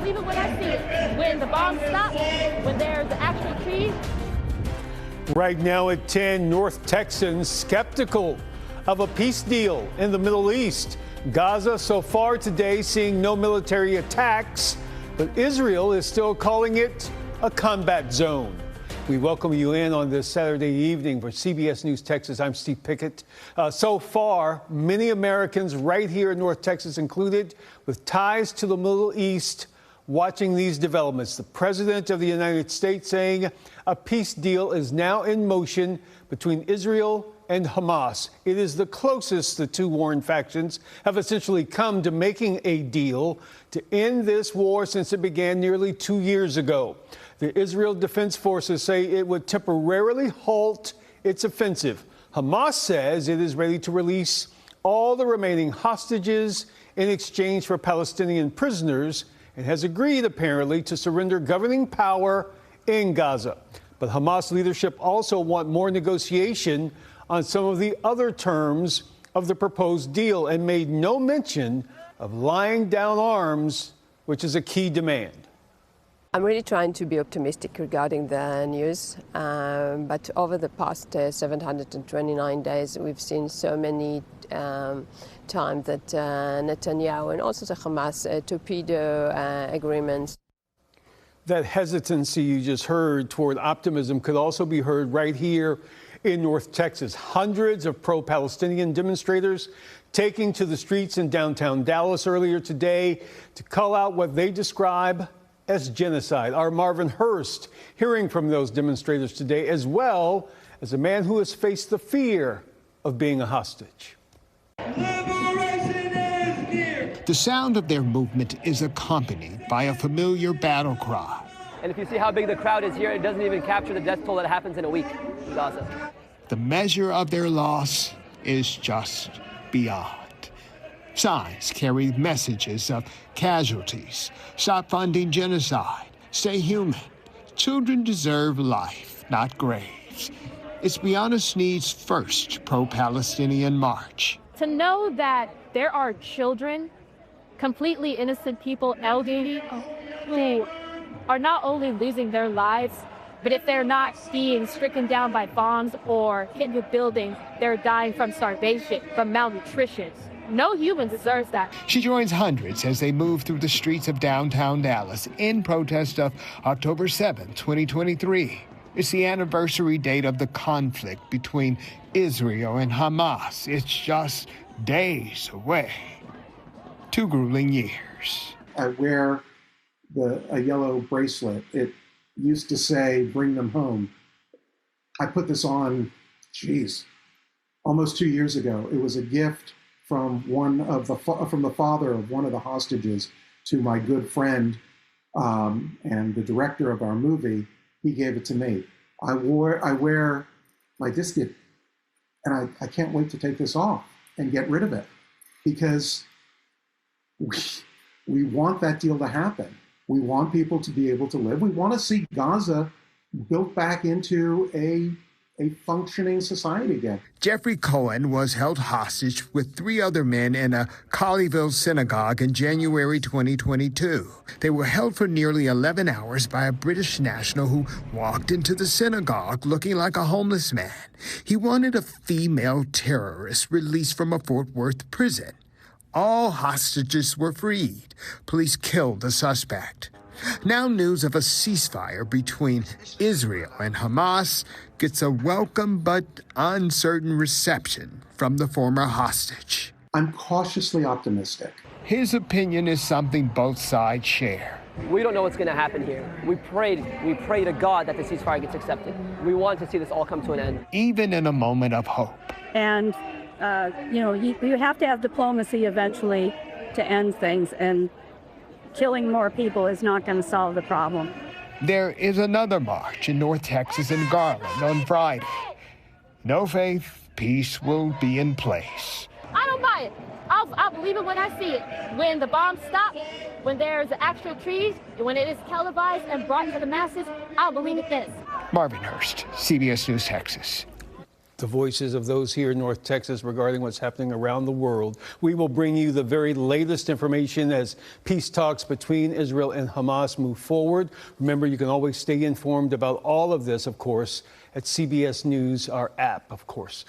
believe it when I see it. When the bombs stop, when there's actual trees. Right now at 10, North Texans skeptical of a peace deal in the Middle East. Gaza so far today seeing no military attacks, but Israel is still calling it a combat zone. We welcome you in on this Saturday evening for CBS News Texas. I'm Steve Pickett. So far, many Americans right here in North Texas included with ties to the Middle East watching these developments. The President of the United States saying a peace deal is now in motion between Israel and Hamas. It is the closest the two warring factions have essentially come to making a deal to end this war since it began nearly 2 years ago. The Israel Defense Forces say it would temporarily halt its offensive. Hamas says it is ready to release all the remaining hostages in exchange for Palestinian prisoners and has agreed, apparently, to surrender governing power in Gaza. But Hamas leadership also want more negotiation on some of the other terms of the proposed deal and made no mention of laying down arms, which is a key demand. I'm really trying to be optimistic regarding the news, but over the past 729 days, we've seen so many times that Netanyahu and also the Hamas torpedo agreements. That hesitancy you just heard toward optimism could also be heard right here in North Texas. Hundreds of pro-Palestinian demonstrators taking to the streets in downtown Dallas earlier today to call out what they describe as genocide. Our Marvin Hurst hearing from those demonstrators today, as well as a man who has faced the fear of being a hostage. The sound of their movement is accompanied by a familiar battle cry. And if you see how big the crowd is here, it doesn't even capture the death toll that happens in a week in Gaza. The measure of their loss is just beyond. Signs carry messages of casualties. Stop funding genocide. Stay human. Children deserve life, not graves. It's Beyond Sneed's first pro-Palestinian march. To know that there are children, completely innocent people, elderly, who are not only losing their lives, but if they're not being stricken down by bombs or hit with buildings, they're dying from starvation, from malnutrition. No human deserves that. She joins hundreds as they move through the streets of downtown Dallas in protest of October 7, 2023. It's the anniversary date of the conflict between Israel and Hamas. It's just days away. 2 grueling years. I wear a yellow bracelet. It used to say, bring them home. I put this on, almost 2 years ago. It was a gift from from the father of one of the hostages to my good friend and the director of our movie. He gave it to me. I wear my disket, and I can't wait to take this off and get rid of it, because we want that deal to happen. We want people to be able to live. We want to see Gaza built back into a functioning society again. Jeffrey Cohen was held hostage with 3 other men in a Colleyville synagogue in January 2022. They were held for nearly 11 hours by a British national who walked into the synagogue looking like a homeless man. He wanted a female terrorist released from a Fort Worth prison. All hostages were freed. Police killed the suspect. Now news of a ceasefire between Israel and Hamas gets a welcome but uncertain reception from the former hostage. I'm cautiously optimistic. His opinion is something both sides share. We don't know what's going to happen here. We pray to God that the ceasefire gets accepted. We want to see this all come to an end. Even in a moment of hope. And, you have to have diplomacy eventually to end things, and killing more people is not going to solve the problem. There is another march in North Texas and Garland on Friday. No faith, peace will be in place. I don't buy it. I'll believe it when I see it. When the bombs stop, when there's actual trees, when it is televised and brought to the masses, I'll believe it then. Marvin Hurst, CBS News Texas. The voices of those here in North Texas regarding what's happening around the world. We will bring you the very latest information as peace talks between Israel and Hamas move forward. Remember, you can always stay informed about all of this, of course, at CBS News, our app, of course.